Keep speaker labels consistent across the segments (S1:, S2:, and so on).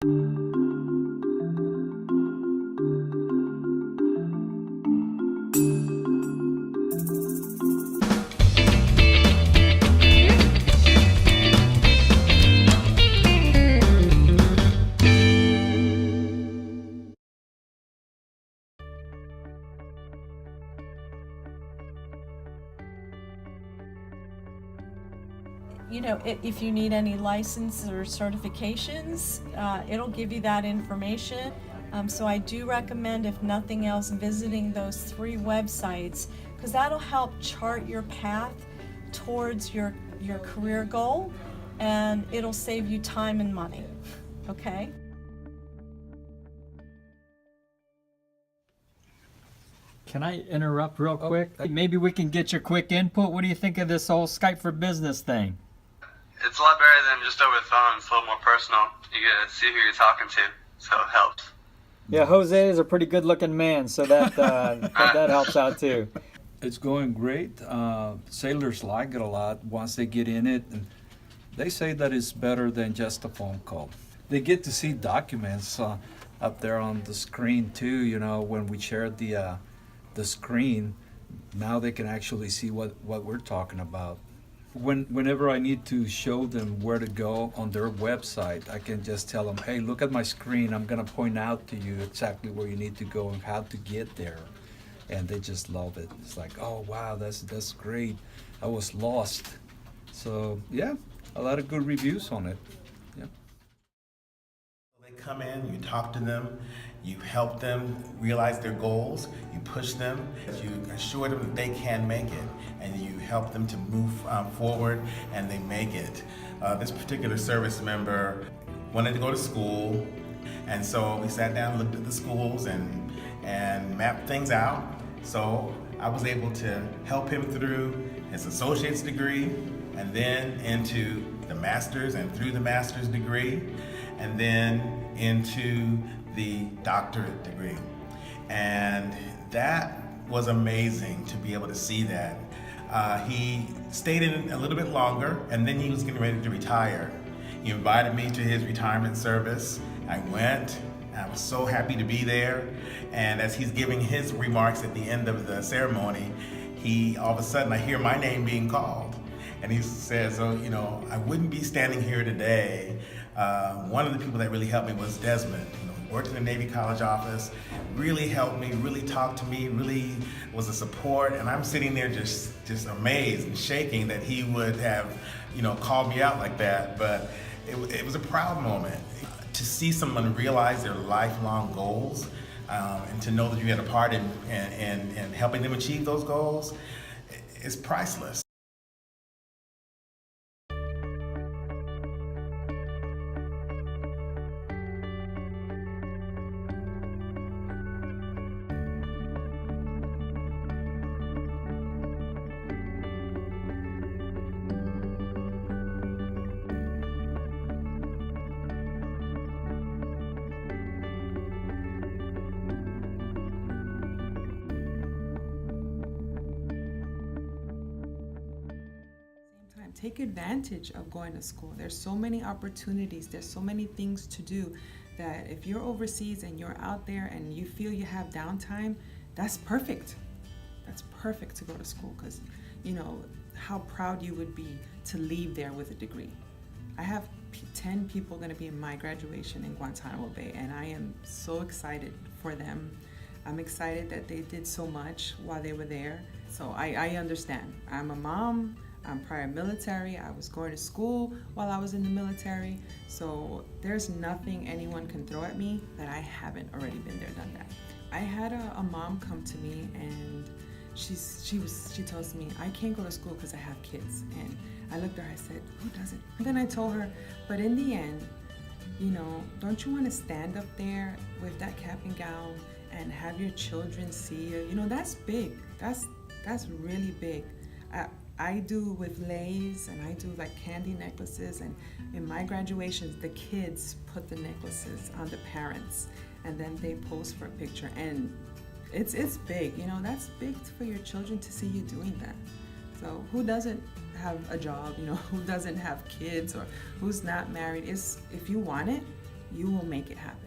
S1: You know, if you need any license or certifications, it'll give you that information. So I do recommend, if nothing else, visiting those 3 websites, because that'll help chart your path towards your career goal, and it'll save you time and money, okay?
S2: Can I interrupt real quick? Maybe we can get your quick input. What do you think of this whole Skype for Business thing?
S3: It's a lot better than just over the phone. It's a little more personal. You get to see who you're talking to, so it helps.
S2: Yeah, Jose is a pretty good-looking man, so that that helps out too.
S4: It's going great. Sailors like it a lot once they get in it, and they say that it's better than just a phone call. They get to see documents up there on the screen too. You know, when we share the screen, now they can actually see what we're talking about. Whenever I need to show them where to go on their website, I can just tell them, hey, look at my screen. I'm going to point out to you exactly where you need to go and how to get there. And they just love it. It's like, oh, wow, that's great. I was lost. So, yeah, a lot of good reviews on it. Yeah.
S5: They come in, you talk to them, you help them realize their goals, you push them, you assure them that they can make it, and you help them to move forward, and they make it. This particular service member wanted to go to school, and so we sat down, looked at the schools, and mapped things out. So I was able to help him through his associate's degree, and then into the master's, and through the master's degree, and then into the doctorate degree. And that was amazing to be able to see that. He stayed in a little bit longer, and then he was getting ready to retire. He invited me to his retirement service. I went, and I was so happy to be there. And as he's giving his remarks at the end of the ceremony, all of a sudden I hear my name being called. And he says, oh, you know, I wouldn't be standing here today. One of the people that really helped me was Desmond. You know, he worked in the Navy College office, really helped me, really talked to me, really was a support. And I'm sitting there just amazed and shaking that he would have, you know, called me out like that. But it was a proud moment to see someone realize their lifelong goals, and to know that you had a part in helping them achieve those goals is priceless.
S6: Take advantage of going to school. There's so many opportunities, there's so many things to do, that if you're overseas and you're out there and you feel you have downtime, that's perfect. That's perfect to go to school, because you know how proud you would be to leave there with a degree. I have 10 people going to be in my graduation in Guantanamo Bay, and I am so excited for them. I'm excited that they did so much while they were there. So I understand. I'm a mom. I'm prior military. I was going to school while I was in the military. So there's nothing anyone can throw at me that I haven't already been there, done that. I had a mom come to me, and she tells me, I can't go to school because I have kids. And I looked at her, I said, who doesn't? And then I told her, but in the end, you know, don't you want to stand up there with that cap and gown and have your children see you? You know, that's big. That's really big. I do with leis, and I do like candy necklaces, and in my graduations the kids put the necklaces on the parents, and then they pose for a picture, and it's big. You know, that's big for your children to see you doing that. So who doesn't have a job? You know, who doesn't have kids, or who's not married? If you want it, you will make it happen.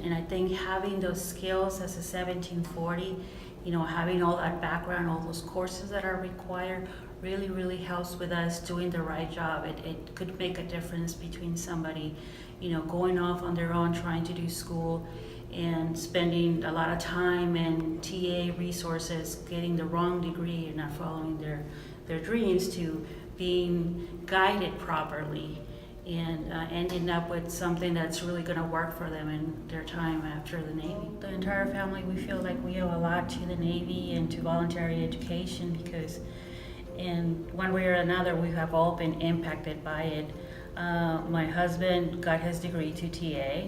S7: And I think having those skills as a 1740, having all that background, all those courses that are required, really helps with us doing the right job. It could make a difference between somebody, going off on their own, trying to do school and spending a lot of time and TA resources, getting the wrong degree and not following their dreams, to being guided properly and ending up with something that's really going to work for them in their time after the Navy. The entire family, we feel like we owe a lot to the Navy and to voluntary education, because in one way or another we have all been impacted by it. My husband got his degree to TA.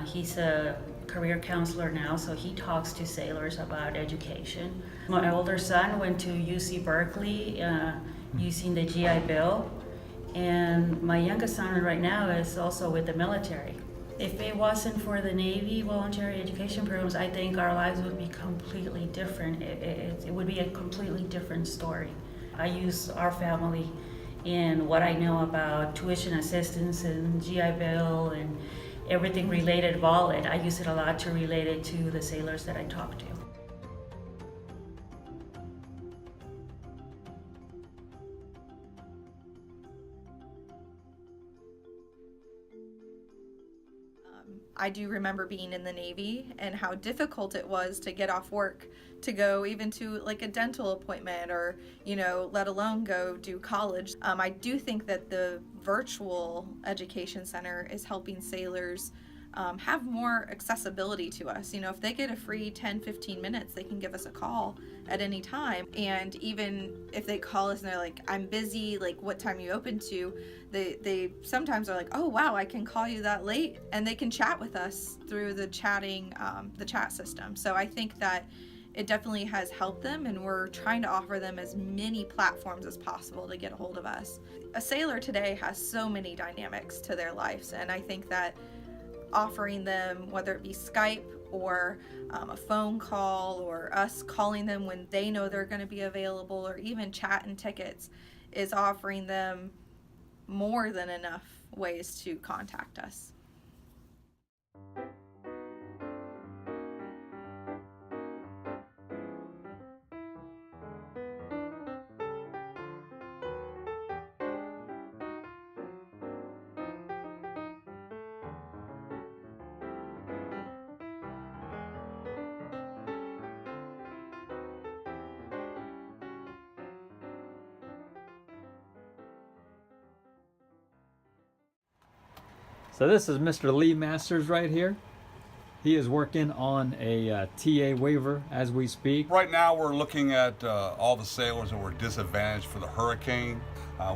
S7: He's a career counselor now, so he talks to sailors about education. My older son went to UC Berkeley using the GI Bill. And my youngest son right now is also with the military. If it wasn't for the Navy voluntary education programs, I think our lives would be completely different. It would be a completely different story. I use our family and what I know about tuition assistance and GI Bill and everything related to VOLED. I use it a lot to relate it to the sailors that I talk to.
S8: I do remember being in the Navy and how difficult it was to get off work to go even to like a dental appointment or, let alone go do college. I do think that the virtual education center is helping sailors have more accessibility to us. If they get a free 10-15 minutes, they can give us a call at any time. And even if they call us and they're like, I'm busy, like what time you open to, they sometimes are like, oh wow, I can call you that late, and they can chat with us through the chat system. So I think that it definitely has helped them, and we're trying to offer them as many platforms as possible to get a hold of us. A sailor today has so many dynamics to their lives, and I think that offering them, whether it be Skype or a phone call, or us calling them when they know they're going to be available, or even chat and tickets, is offering them more than enough ways to contact us.
S2: So this is Mr. Lee Masters right here. He is working on a TA waiver as we speak.
S9: Right now we're looking at all the sailors that were disadvantaged for the hurricane.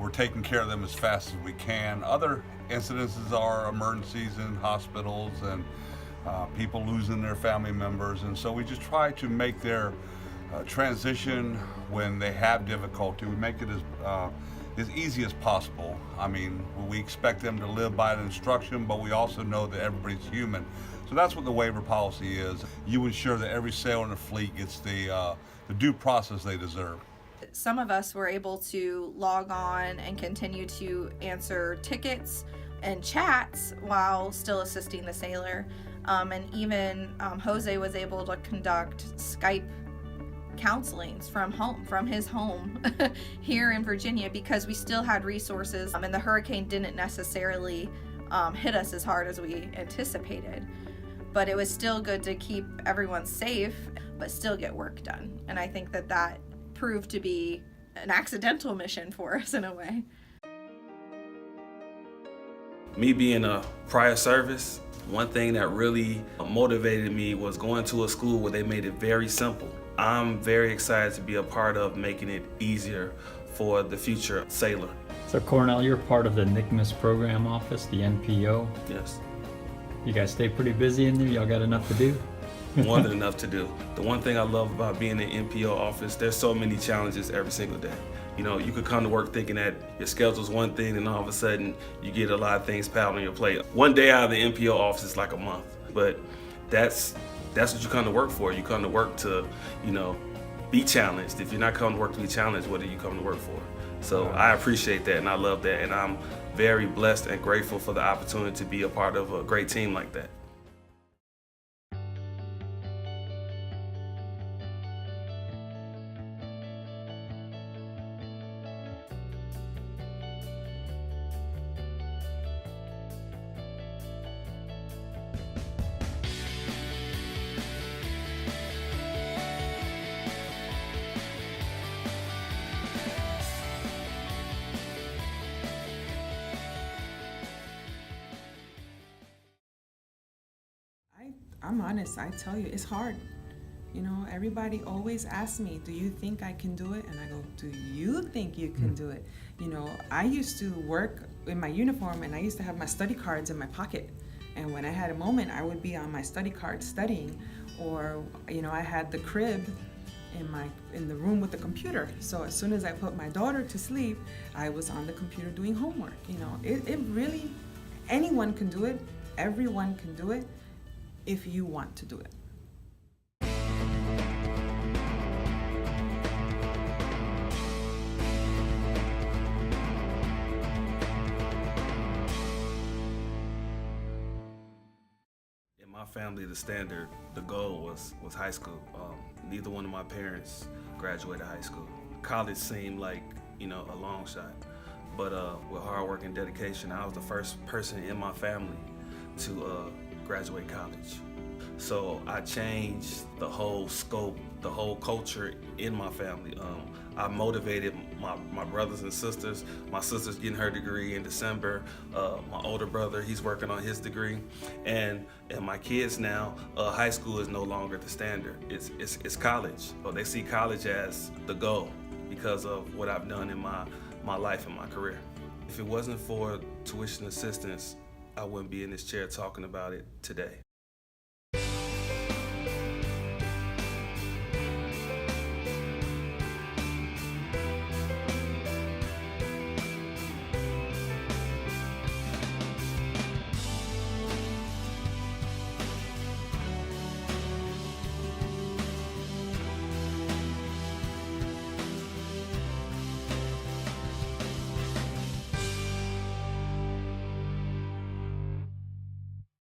S9: We're taking care of them as fast as we can. Other incidences are emergencies in hospitals and people losing their family members, and so we just try to make their transition when they have difficulty, we make it as easy as possible. I mean, we expect them to live by the instruction, but we also know that everybody's human. So that's what the waiver policy is. You ensure that every sailor in the fleet gets the due process they deserve.
S8: Some of us were able to log on and continue to answer tickets and chats while still assisting the sailor. And even Jose was able to conduct Skype counselings from his home here in Virginia, because we still had resources, and the hurricane didn't necessarily hit us as hard as we anticipated. But it was still good to keep everyone safe, but still get work done. And I think that proved to be an accidental mission for us in a way.
S10: Me being a prior service, one thing that really motivated me was going to a school where they made it very simple. I'm very excited to be a part of making it easier for the future sailor.
S2: So Cornell, you're part of the NCMEC program office, the NPO.
S10: Yes.
S2: You guys stay pretty busy in there? Y'all got enough to do?
S10: More than enough to do. The one thing I love about being in the NPO office, there's so many challenges every single day. You know, you could come to work thinking that your schedule's one thing, and all of a sudden you get a lot of things piled on your plate. One day out of the NPO office is like a month, but that's what you come to work for. You come to work to, be challenged. If you're not coming to work to be challenged, what are you coming to work for? So I appreciate that, and I love that, and I'm very blessed and grateful for the opportunity to be a part of a great team like that.
S6: I'm honest, I tell you, it's hard. Everybody always asks me, do you think I can do it? And I go, do you think you can do it? I used to work in my uniform, and I used to have my study cards in my pocket. And when I had a moment, I would be on my study card studying, or, I had the crib in the room with the computer. So as soon as I put my daughter to sleep, I was on the computer doing homework. It really, anyone can do it. Everyone can do it if you want to do it.
S10: In my family, the standard, the goal was high school. Neither one of my parents graduated high school. College seemed like, a long shot. But with hard work and dedication, I was the first person in my family to graduate college. So I changed the whole scope, the whole culture in my family. I motivated my brothers and sisters. My sister's getting her degree in December. My older brother, he's working on his degree. And my kids now, high school is no longer the standard. It's college. So they see college as the goal because of what I've done in my life and my career. If it wasn't for tuition assistance, I wouldn't be in this chair talking about it today.